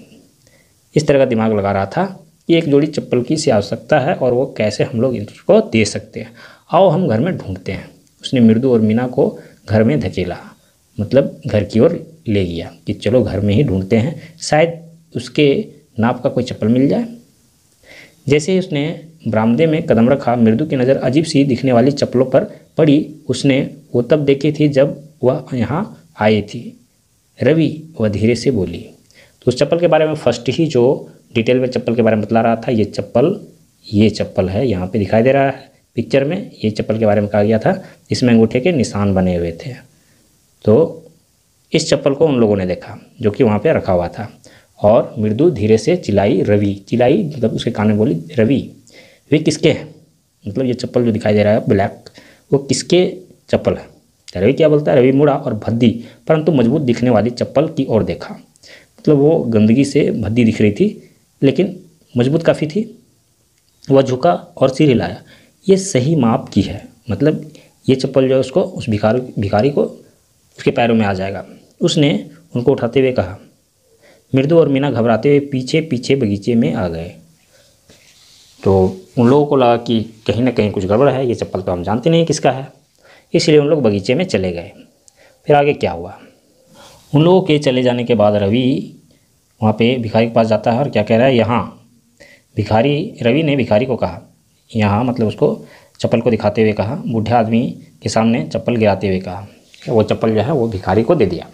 इस तरह का दिमाग लगा रहा था कि एक जोड़ी चप्पल की सी आवश्यकता है और वो कैसे हम लोग इसको दे सकते हैं, आओ हम घर में ढूंढते हैं। उसने मृदु और मीना को घर में धकेला, मतलब घर की ओर ले गया कि चलो घर में ही ढूंढते हैं, शायद उसके नाप का कोई चप्पल मिल जाए। जैसे ही उसने बरामदे में कदम रखा, मृदु की नज़र अजीब सी दिखने वाली चप्पलों पर पड़ी। उसने वो तब देखी थी जब वह यहाँ आई थी। रवि, वह धीरे से बोली। तो उस चप्पल के बारे में फर्स्ट ही जो डिटेल में चप्पल के बारे में बतला रहा था, ये चप्पल है, यहाँ पे दिखाई दे रहा है पिक्चर में, ये चप्पल के बारे में कहा गया था, इसमें अंगूठे के निशान बने हुए थे। तो इस चप्पल को उन लोगों ने देखा जो कि वहाँ पे रखा हुआ था, और मृदु धीरे से चिल्लाई, रवि, चिल्लाई मतलब उसके कान में बोली, रवि, वे किसके हैं, मतलब ये चप्पल जो दिखाई दे रहा है ब्लैक, वो किसके चप्पल है। रवि क्या बोलता है, रवि मुड़ा और भद्दी परंतु मजबूत दिखने वाली चप्पल की ओर देखा। मतलब वो गंदगी से भद्दी दिख रही थी लेकिन मजबूत काफ़ी थी। वह झुका और सिर हिलाया, ये सही माप की है, मतलब ये चप्पल जो है उसको उस भिखारी को उसके पैरों में आ जाएगा। उसने उनको उठाते हुए कहा। मृदु और मीना घबराते हुए पीछे पीछे बगीचे में आ गए। तो उन लोगों को लगा कि कहीं ना कहीं कुछ गड़बड़ है, ये चप्पल तो हम जानते नहीं किसका है, इसलिए उन लोग बगीचे में चले गए। फिर आगे क्या हुआ, उन लोगों के चले जाने के बाद रवि वहाँ पे भिखारी के पास जाता है और क्या कह रहा है, यहाँ रवि ने भिखारी को कहा, यहाँ मतलब उसको चप्पल को दिखाते हुए कहा, बूढ़े आदमी के सामने चप्पल गिराते हुए कहा। वो चप्पल जो है वो भिखारी को दे दिया,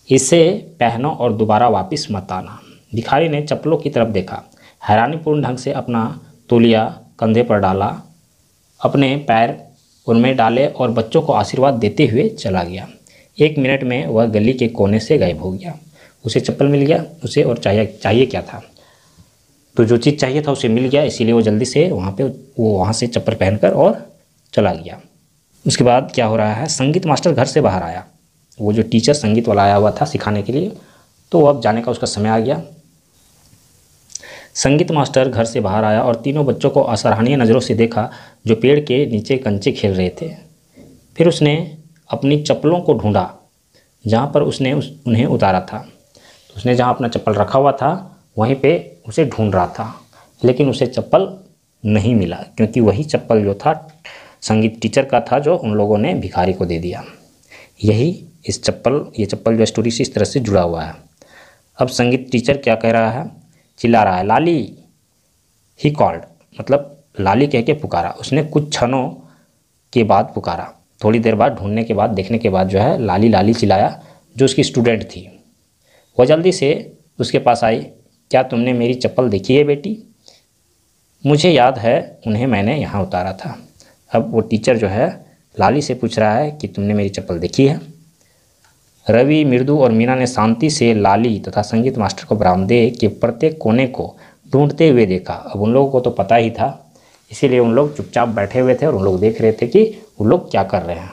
इसे पहनो और दोबारा वापस मत आना। भिखारी ने चप्पलों की तरफ देखा, हैरानीपूर्ण ढंग से अपना तौलिया कंधे पर डाला, अपने पैर उनमें डाले और बच्चों को आशीर्वाद देते हुए चला गया। 1 मिनट में वह गली के कोने से गायब हो गया। उसे चप्पल मिल गया, उसे और चाहिए क्या था, तो जो चीज़ चाहिए था उसे मिल गया, इसीलिए वो जल्दी से वहाँ से चप्पल पहनकर और चला गया। उसके बाद क्या हो रहा है, संगीत मास्टर घर से बाहर आया। वो जो टीचर संगीत वाला आया हुआ था सिखाने के लिए, तो अब जाने का उसका समय आ गया। संगीत मास्टर घर से बाहर आया और तीनों बच्चों को असराहनीय नज़रों से देखा जो पेड़ के नीचे कंचे खेल रहे थे। फिर उसने अपनी चप्पलों को ढूंढा जहाँ पर उसने उन्हें उतारा था। तो उसने जहाँ अपना चप्पल रखा हुआ था वहीं पे उसे ढूंढ रहा था, लेकिन उसे चप्पल नहीं मिला, क्योंकि वही चप्पल जो था संगीत टीचर का था जो उन लोगों ने भिखारी को दे दिया। ये चप्पल जो स्टोरी से इस तरह से जुड़ा हुआ है। अब संगीत टीचर क्या कह रहा है, चिल्ला रहा है, लाली, ही कॉल्ड, मतलब लाली कह के पुकारा। उसने कुछ क्षणों के बाद पुकारा, थोड़ी देर बाद ढूंढने के बाद देखने के बाद जो है लाली लाली चिल्लाया, जो उसकी स्टूडेंट थी। वह जल्दी से उसके पास आई, क्या तुमने मेरी चप्पल देखी है बेटी? मुझे याद है, उन्हें मैंने यहाँ उतारा था। अब वो टीचर जो है लाली से पूछ रहा है कि तुमने मेरी चप्पल देखी है? रवि, मृदु और मीना ने शांति से लाली तथा संगीत मास्टर को बरामदे के प्रत्येक कोने को ढूंढते हुए देखा। अब उन लोगों को तो पता ही था, इसीलिए उन लोग चुपचाप बैठे हुए थे और उन लोग देख रहे थे कि उन लोग क्या कर रहे हैं।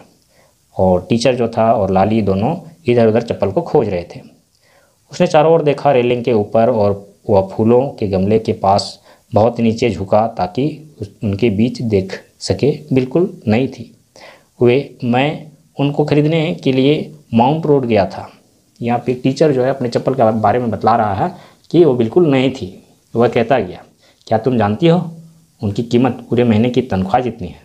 और टीचर जो था और लाली दोनों इधर उधर चप्पल को खोज रहे थे। उसने चारों ओर देखा, रेलिंग के ऊपर और वह फूलों के गमले के पास बहुत नीचे झुका ताकि उनके बीच देख सके, बिल्कुल नई थी। मैं उनको खरीदने के लिए माउंट रोड गया था। यहाँ पे टीचर जो है अपने चप्पल के बारे में बतला रहा है कि वो बिल्कुल नई थी। वह कहता गया, क्या तुम जानती हो उनकी कीमत पूरे महीने की तनख्वाह जितनी है,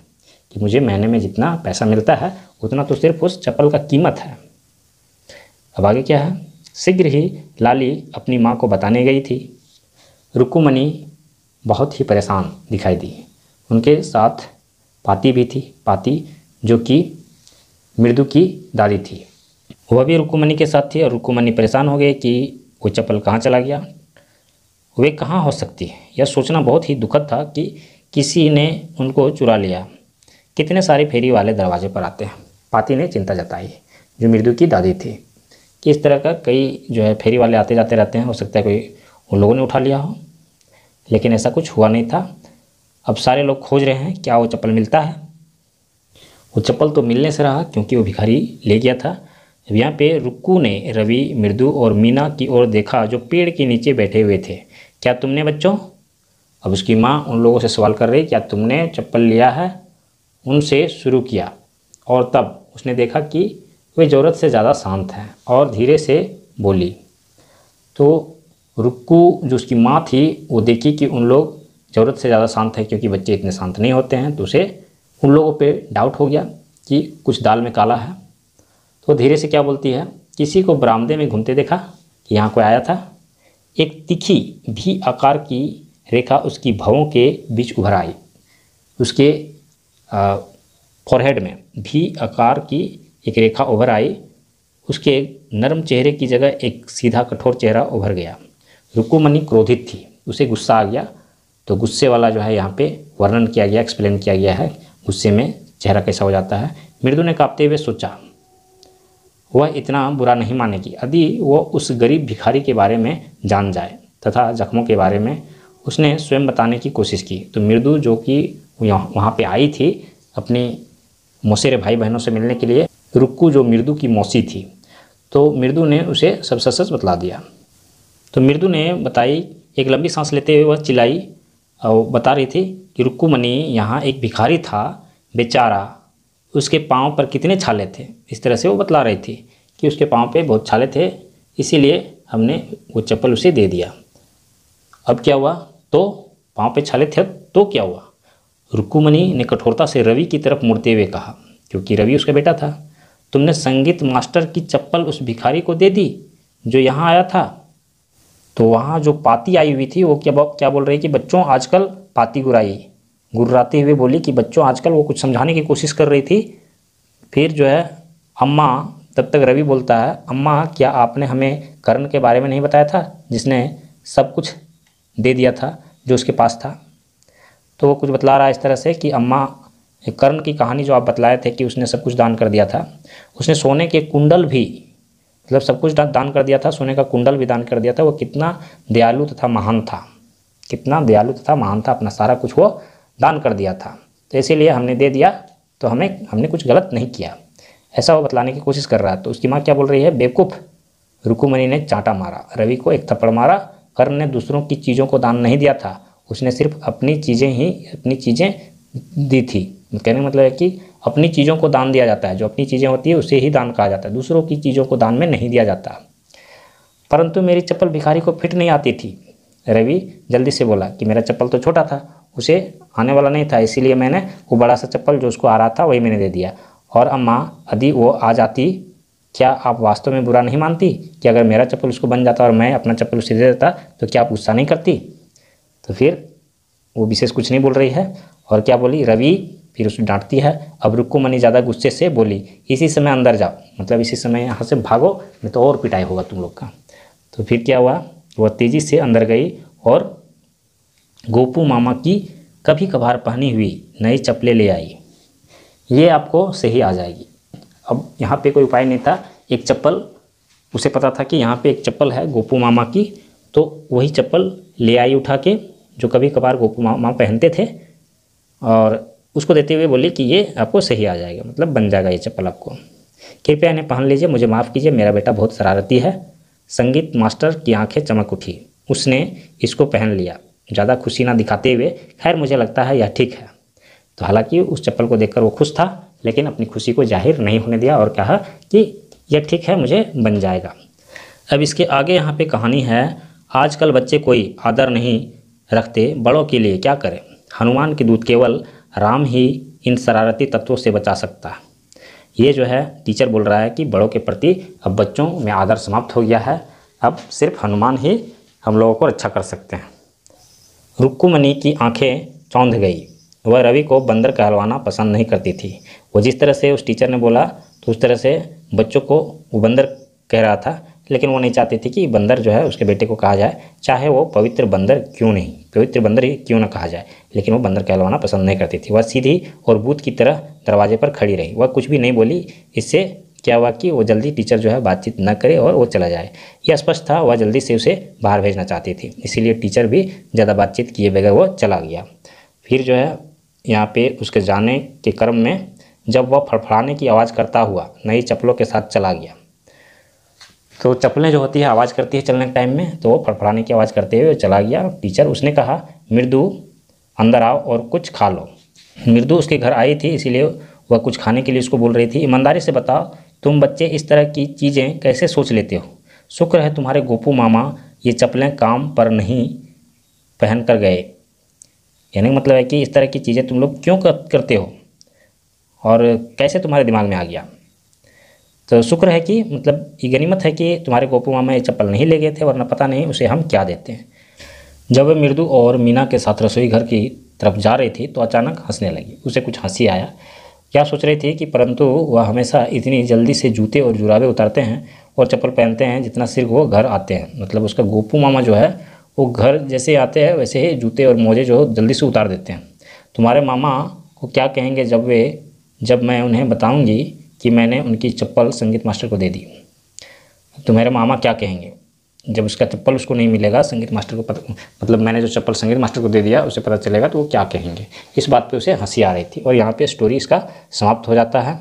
कि मुझे महीने में जितना पैसा मिलता है उतना तो सिर्फ उस चप्पल का कीमत है। अब आगे क्या है, शीघ्र ही लाली अपनी माँ को बताने गई थी। रुक्कुमणी बहुत ही परेशान दिखाई दी। उनके साथ पाती भी थी, पाती जो कि मृदु की दादी थी, वह भी रुक्कुमणी के साथ थी। और रुक्कुमणी परेशान हो गए कि वो चप्पल कहाँ चला गया, वे कहाँ हो सकती है। यह सोचना बहुत ही दुखद था कि किसी ने उनको चुरा लिया। कितने सारे फेरी वाले दरवाजे पर आते हैं। पाती ने चिंता जताई, जो मृदु की दादी थी, कि इस तरह का कई जो है फेरी वाले आते जाते रहते हैं, हो सकता है कोई उन लोगों ने उठा लिया हो, लेकिन ऐसा कुछ हुआ नहीं था। अब सारे लोग खोज रहे हैं क्या वो चप्पल मिलता है। वो चप्पल तो मिलने से रहा क्योंकि वो भिखारी ले गया था। अब यहाँ पे रुक्कू ने रवि, मृदु और मीना की ओर देखा जो पेड़ के नीचे बैठे हुए थे। क्या तुमने बच्चों? अब उसकी माँ उन लोगों से सवाल कर रही, क्या तुमने चप्पल लिया है? उनसे शुरू किया और तब उसने देखा कि वे ज़रूरत से ज़्यादा शांत हैं, और धीरे से बोली। तो रुक्कू जो उसकी माँ थी वो देखी कि उन लोग ज़रूरत से ज़्यादा शांत है, क्योंकि बच्चे इतने शांत नहीं होते हैं, तो उसे उन लोगों पे डाउट हो गया कि कुछ दाल में काला है। तो धीरे से क्या बोलती है, किसी को बरामदे में घूमते देखा कि यहाँ कोई आया था। एक तीखी भी आकार की रेखा उसकी भवों के बीच उभर आई। उसके फॉरहेड में भी आकार की एक रेखा उभर आई। उसके नरम चेहरे की जगह एक सीधा कठोर चेहरा उभर गया। रुक्कुमणी क्रोधित थी, उसे गुस्सा आ गया। तो गुस्से वाला जो है यहाँ पे वर्णन किया गया, एक्सप्लेन किया गया है गुस्से में चेहरा कैसा हो जाता है। मृदु ने कांपते हुए सोचा, वह इतना बुरा नहीं मानेगी यदि वो उस गरीब भिखारी के बारे में जान जाए तथा जख्मों के बारे में उसने स्वयं बताने की कोशिश की। तो मृदु जो कि वहाँ पे आई थी अपनी मौसेरे भाई बहनों से मिलने के लिए, रुक्कू जो मृदु की मौसी थी, तो मृदु ने उसे सब सच बतला दिया। तो मृदु ने बताई, एक लंबी सांस लेते हुए वह चिल्लाई और बता रही थी कि रुक्कुमणी, यहाँ एक भिखारी था, बेचारा, उसके पाँव पर कितने छाले थे। इस तरह से वो बतला रही थी कि उसके पाँव पे बहुत छाले थे, इसीलिए हमने वो चप्पल उसे दे दिया। अब क्या हुआ, तो पाँव पे छाले थे तो क्या हुआ। रुक्कुमणी ने कठोरता से रवि की तरफ मुड़ते हुए कहा, क्योंकि रवि उसका बेटा था, तुमने संगीत मास्टर की चप्पल उस भिखारी को दे दी जो यहाँ आया था। तो वहाँ जो पाती आई हुई थी वो क्या बोल रही कि बच्चों आजकल पाती गुर्राते हुए बोली कि बच्चों आजकल, वो कुछ समझाने की कोशिश कर रही थी। फिर जो है अम्मा, तब तक रवि बोलता है, अम्मा क्या आपने हमें कर्ण के बारे में नहीं बताया था, जिसने सब कुछ दे दिया था जो उसके पास था। तो वो कुछ बतला रहा है इस तरह से कि अम्मा, कर्ण की कहानी जो आप बतलाए थे कि उसने सब कुछ दान कर दिया था, उसने सोने के कुंडल भी, मतलब सब कुछ दान कर दिया था, सोने का कुंडल भी दान कर दिया था। वो कितना दयालु तथा महान था, कितना दयालु तथा महान था, अपना सारा कुछ वो दान कर दिया था, तो इसीलिए हमने दे दिया, तो हमने कुछ गलत नहीं किया, ऐसा वो बतलाने की कोशिश कर रहा है। तो उसकी माँ क्या बोल रही है, बेवकूफ़। रुक्कुमणी ने चांटा मारा, रवि को एक थप्पड़ मारा। कर्ण ने दूसरों की चीज़ों को दान नहीं दिया था, उसने सिर्फ अपनी चीज़ें दी थी। कहने का मतलब है कि अपनी चीज़ों को दान दिया जाता है, जो अपनी चीज़ें होती है उसे ही दान कहा जाता है, दूसरों की चीज़ों को दान में नहीं दिया जाता। परंतु मेरी चप्पल भिखारी को फिट नहीं आती थी। रवि जल्दी से बोला कि मेरा चप्पल तो छोटा था, उसे आने वाला नहीं था, इसीलिए मैंने वो बड़ा सा चप्पल जो उसको आ रहा था वही मैंने दे दिया। और अम्मा, यदि वो आ जाती, क्या आप वास्तव में बुरा नहीं मानती कि अगर मेरा चप्पल उसको बन जाता और मैं अपना चप्पल उसे दे देता तो क्या आप गुस्सा नहीं करती। तो फिर वो विशेष कुछ नहीं बोल रही है, और क्या बोली, रवि फिर उसे डांटती है। अब रुक्कुमणी ज़्यादा गुस्से से बोली, इसी समय अंदर जाओ, मतलब इसी समय यहाँ से भागो, नहीं तो और पिटाई होगा तुम लोग का। तो फिर क्या हुआ, वह तेज़ी से अंदर गई और गोपू मामा की कभी कभार पहनी हुई नई चप्पलें ले आई। ये आपको सही आ जाएगी। अब यहाँ पे कोई उपाय नहीं था, एक चप्पल, उसे पता था कि यहाँ पे एक चप्पल है गोपू मामा की, तो वही चप्पल ले आई उठा के, जो कभी कभार गोपू मामा पहनते थे, और उसको देते हुए बोली कि ये आपको सही आ जाएगा, मतलब बन जाएगा ये चप्पल आपको, कृपया इन्हें पहन लीजिए, मुझे माफ़ कीजिए, मेरा बेटा बहुत शरारती है। संगीत मास्टर की आंखें चमक उठी, उसने इसको पहन लिया, ज़्यादा खुशी ना दिखाते हुए, खैर मुझे लगता है यह ठीक है। तो हालांकि उस चप्पल को देखकर वो खुश था, लेकिन अपनी खुशी को जाहिर नहीं होने दिया और कहा कि यह ठीक है, मुझे बन जाएगा। अब इसके आगे यहाँ पे कहानी है, आजकल बच्चे कोई आदर नहीं रखते, बड़ों के लिए क्या करें। हनुमान की दूत केवल राम ही इन शरारती तत्वों से बचा सकता है। ये जो है टीचर बोल रहा है कि बड़ों के प्रति अब बच्चों में आदर समाप्त हो गया है, अब सिर्फ हनुमान ही हम लोगों को रक्षा कर सकते हैं। रुक्कुमणी की आंखें चौंध गई, वह रवि को बंदर कहलवाना पसंद नहीं करती थी। वो जिस तरह से उस टीचर ने बोला तो उस तरह से बच्चों को वो बंदर कह रहा था, लेकिन वो नहीं चाहती थी कि बंदर जो है उसके बेटे को कहा जाए, चाहे वो पवित्र बंदर ही क्यों ना कहा जाए, लेकिन वो बंदर कहलवाना पसंद नहीं करती थी। वह सीधी और बूत की तरह दरवाजे पर खड़ी रही, वह कुछ भी नहीं बोली। इससे क्या हुआ कि वो जल्दी टीचर जो है बातचीत न करे और वो चला जाए। यह स्पष्ट था, वह जल्दी से उसे बाहर भेजना चाहती थी, इसीलिए टीचर भी ज़्यादा बातचीत किए बगैर वो चला गया। फिर जो है यहाँ पे उसके जाने के क्रम में जब वह फड़फड़ाने की आवाज़ करता हुआ नई चप्पलों के साथ चला गया, तो चप्पलें जो होती है आवाज़ करती है चलने के टाइम में, तो वो फड़फड़ाने की आवाज़ करते हुए चला गया। टीचर, उसने कहा, मृदु अंदर आओ और कुछ खा लो। मृदु उसके घर आई थी, इसीलिए वह कुछ खाने के लिए उसको बोल रही थी। ईमानदारी से बताओ तुम बच्चे इस तरह की चीज़ें कैसे सोच लेते हो? शुक्र है तुम्हारे गोपू मामा ये चप्पलें काम पर नहीं पहन कर गए। यानी मतलब है कि इस तरह की चीज़ें तुम लोग क्यों करते हो और कैसे तुम्हारे दिमाग में आ गया? तो शुक्र है कि मतलब ये गनीमत है कि तुम्हारे गोपू मामा ये चप्पल नहीं ले गए थे, वरना पता नहीं उसे हम क्या देते हैं। जब वह मृदु और मीना के साथ रसोई घर की तरफ जा रही थी तो अचानक हंसने लगी। उसे कुछ हंसी आया। क्या सोच रही थी कि परंतु वह हमेशा इतनी जल्दी से जूते और जुराबे उतारते हैं और चप्पल पहनते हैं जितना सिर वो घर आते हैं। मतलब उसका गोपू मामा जो है वो घर जैसे आते हैं वैसे ही जूते और मोजे जो जल्दी से उतार देते हैं। तुम्हारे मामा को क्या कहेंगे जब मैं उन्हें बताऊंगी कि मैंने उनकी चप्पल संगीत मास्टर को दे दी? तुम्हारे मामा क्या कहेंगे जब उसका चप्पल उसको नहीं मिलेगा, संगीत मास्टर को पता, मतलब मैंने जो चप्पल संगीत मास्टर को दे दिया उसे पता चलेगा तो वो क्या कहेंगे? इस बात पे उसे हंसी आ रही थी। और यहाँ पे स्टोरी इसका समाप्त हो जाता है।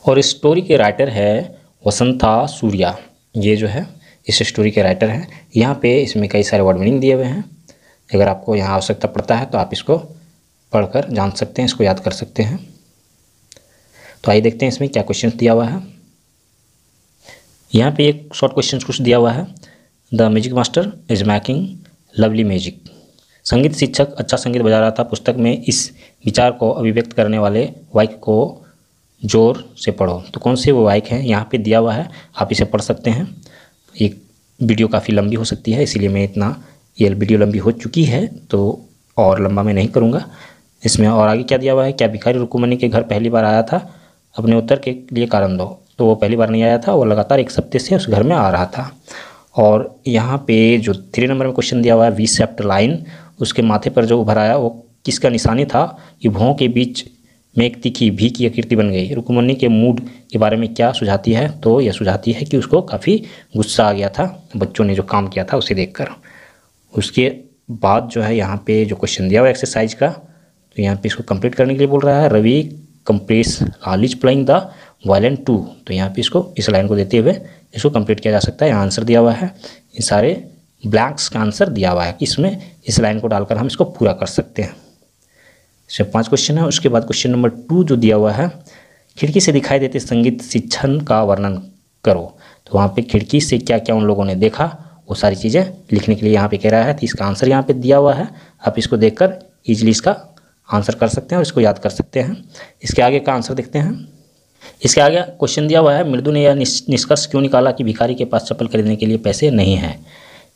और इस स्टोरी के राइटर है वसंता सूर्या। ये जो है इस स्टोरी के राइटर हैं। यहाँ पे इसमें कई सारे वर्ड मीनिंग दिए हुए हैं। अगर आपको यहाँ आवश्यकता पड़ता है तो आप इसको पढ़कर जान सकते हैं, इसको याद कर सकते हैं। तो आइए देखते हैं इसमें क्या क्वेश्चन दिया हुआ है। यहाँ पे एक शॉर्ट क्वेश्चन कुछ दिया हुआ है। The music master is making lovely music. संगीत शिक्षक अच्छा संगीत बजा रहा था। पुस्तक में इस विचार को अभिव्यक्त करने वाले वाक्य को जोर से पढ़ो। तो कौन से वो वाक्य हैं यहाँ पे दिया हुआ है, आप इसे पढ़ सकते हैं। एक वीडियो काफ़ी लंबी हो सकती है, इसीलिए मैं ये वीडियो लंबी हो चुकी है तो और लंबा मैं नहीं करूँगा इसमें। और आगे क्या दिया हुआ है, क्या भिखारी रुक्मणी के घर पहली बार आया था? अपने उत्तर के लिए कारण दो। तो वो पहली बार नहीं आया था, वो लगातार एक हफ्ते से उस घर में आ रहा था। और यहाँ पे जो 3 नंबर में क्वेश्चन दिया हुआ है, वी शेप्ड लाइन, उसके माथे पर जो उभर आया वो किसका निशानी था? ये भौं के बीच में एक तीखी भी की आकृति बन गई। रुक्मणी के मूड के बारे में क्या सुझाती है? तो यह सुझाती है कि उसको काफ़ी गुस्सा आ गया था बच्चों ने जो काम किया था उसे देखकर। उसके बाद जो है यहाँ पे जो क्वेश्चन दिया हुआ है एक्सरसाइज का, तो यहाँ पे इसको कंप्लीट करने के लिए बोल रहा है। रवि कंप्रेस लालिज प्लेइंग द वायलिन 2। तो यहाँ पे इसको इस लाइन को देते हुए इसको कंप्लीट किया जा सकता है। यहाँ आंसर दिया हुआ है, ये सारे ब्लैंक्स का आंसर दिया हुआ है कि इसमें इस लाइन को डालकर हम इसको पूरा कर सकते हैं। इसमें 5 क्वेश्चन है। उसके बाद क्वेश्चन नंबर 2 जो दिया हुआ है, खिड़की से दिखाई देते संगीत शिक्षण का वर्णन करो। तो वहाँ पे खिड़की से क्या क्या उन लोगों ने देखा वो सारी चीज़ें लिखने के लिए यहाँ पे कह रहा है। तो इसका आंसर यहाँ पे दिया हुआ है, आप इसको देखकर ईजिली इसका आंसर कर सकते हैं और इसको याद कर सकते हैं। इसके आगे का आंसर देखते हैं। इसके आगे क्वेश्चन दिया हुआ है, मृदु ने यह निष्कर्ष क्यों निकाला कि भिखारी के पास चप्पल खरीदने के लिए पैसे नहीं हैं?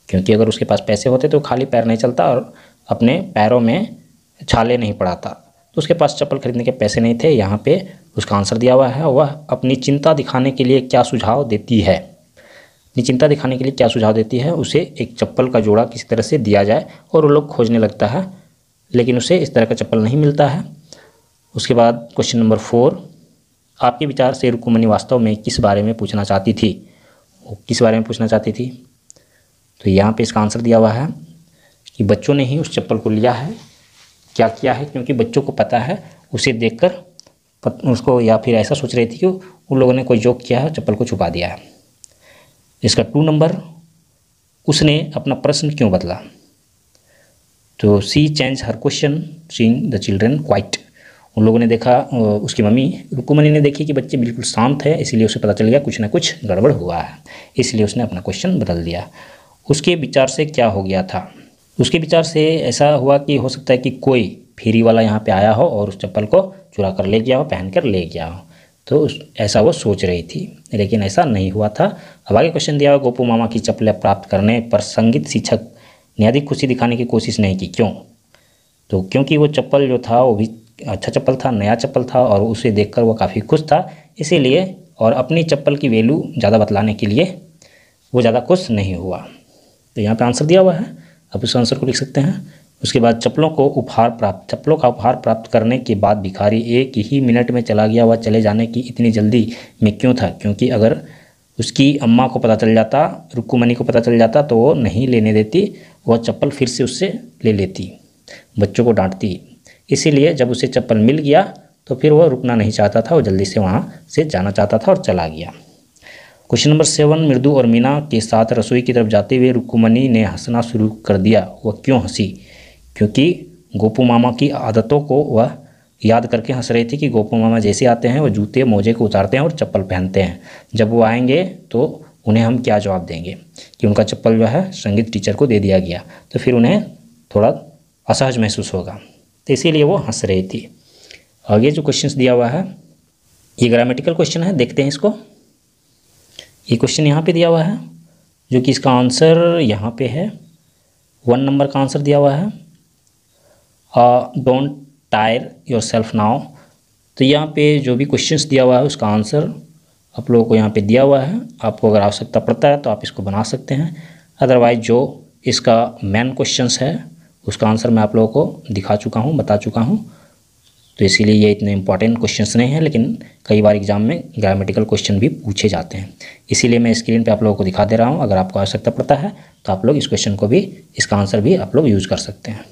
क्योंकि अगर उसके पास पैसे होते तो खाली पैर नहीं चलता और अपने पैरों में छाले नहीं पड़ाता। तो उसके पास चप्पल खरीदने के पैसे नहीं थे। यहाँ पे उसका आंसर दिया हुआ है, वह अपनी चिंता दिखाने के लिए क्या सुझाव देती है? अपनी चिंता दिखाने के लिए क्या सुझाव देती है? उसे एक चप्पल का जोड़ा किसी तरह से दिया जाए और वो लोग खोजने लगता है, लेकिन उसे इस तरह का चप्पल नहीं मिलता है। उसके बाद क्वेश्चन नंबर 4, आपके विचार से रुक्मणी वास्तव में किस बारे में पूछना चाहती थी? वो किस बारे में पूछना चाहती थी? तो यहाँ पे इसका आंसर दिया हुआ है कि बच्चों ने ही उस चप्पल को लिया है। क्या किया है? क्योंकि बच्चों को पता है उसे देखकर उसको, या फिर ऐसा सोच रही थी कि उन लोगों ने कोई जोक किया है, चप्पल को छुपा दिया है। इसका 2 नंबर, उसने अपना प्रश्न क्यों बदला? तो she change her question seeing the children quiet. उन लोगों ने देखा, उसकी मम्मी रुक्मणी ने देखी कि बच्चे बिल्कुल शांत है, इसलिए उसे पता चल गया कुछ ना कुछ गड़बड़ हुआ है, इसलिए उसने अपना क्वेश्चन बदल दिया। उसके विचार से क्या हो गया था? उसके विचार से ऐसा हुआ कि हो सकता है कि कोई फेरी वाला यहाँ पे आया हो और उस चप्पल को चुरा कर ले गया हो, पहन कर ले गया हो। तो ऐसा वो सोच रही थी, लेकिन ऐसा नहीं हुआ था। अब आगे क्वेश्चन दिया हुआ, गोपू मामा की चप्पलें प्राप्त करने पर संगीत शिक्षक ने अधिक खुशी दिखाने की कोशिश नहीं की, क्यों? तो क्योंकि वो चप्पल जो था वो भी अच्छा चप्पल था, नया चप्पल था और उसे देखकर वो काफ़ी खुश था, इसीलिए, और अपनी चप्पल की वैल्यू ज़्यादा बतलाने के लिए वो ज़्यादा खुश नहीं हुआ। तो यहाँ पे आंसर दिया हुआ है, आप उस आंसर को लिख सकते हैं। उसके बाद चप्पलों का उपहार प्राप्त करने के बाद भिखारी एक ही मिनट में चला गया। वह चले जाने की इतनी जल्दी में क्यों था? क्योंकि अगर उसकी अम्मा को पता चल जाता, रुक्मणी को पता चल जाता, तो वो नहीं लेने देती, वह चप्पल फिर से उससे ले लेती, बच्चों को डांटती। इसीलिए जब उसे चप्पल मिल गया तो फिर वह रुकना नहीं चाहता था, वो जल्दी से वहाँ से जाना चाहता था और चला गया। क्वेश्चन नंबर 7, मृदु और मीना के साथ रसोई की तरफ जाते हुए रुक्मणी ने हंसना शुरू कर दिया। वह क्यों हंसी? क्योंकि गोपू मामा की आदतों को वह याद करके हंस रही थी कि गोपू मामा जैसे आते हैं वो जूते मोजे को उतारते हैं और चप्पल पहनते हैं। जब वो आएंगे तो उन्हें हम क्या जवाब देंगे कि उनका चप्पल जो है संगीत टीचर को दे दिया गया, तो फिर उन्हें थोड़ा असहज महसूस होगा, तो इसीलिए वो हंस रही थी। आगे जो क्वेश्चंस दिया हुआ है ये ग्रामेटिकल क्वेश्चन है, देखते हैं इसको। ये क्वेश्चन यहाँ पे दिया हुआ है जो कि इसका आंसर यहाँ पे है, 1 नंबर का आंसर दिया हुआ है, don't tyre your self now. तो यहाँ पे जो भी क्वेश्चंस दिया हुआ है उसका आंसर आप लोगों को यहाँ पे दिया हुआ है। आपको अगर आवश्यकता पड़ता है तो आप इसको बना सकते हैं, अदरवाइज जो इसका मेन क्वेश्चंस है उसका आंसर मैं आप लोगों को दिखा चुका हूँ, बता चुका हूँ। तो इसीलिए ये इतने इंपॉर्टेंट क्वेश्चंस नहीं हैं, लेकिन कई बार एग्जाम में ग्रामेटिकल क्वेश्चन भी पूछे जाते हैं, इसीलिए मैं स्क्रीन पे आप लोगों को दिखा दे रहा हूँ। अगर आपको आवश्यकता पड़ता है तो आप लोग इस क्वेश्चन को भी, इसका आंसर भी आप लोग यूज़ कर सकते हैं।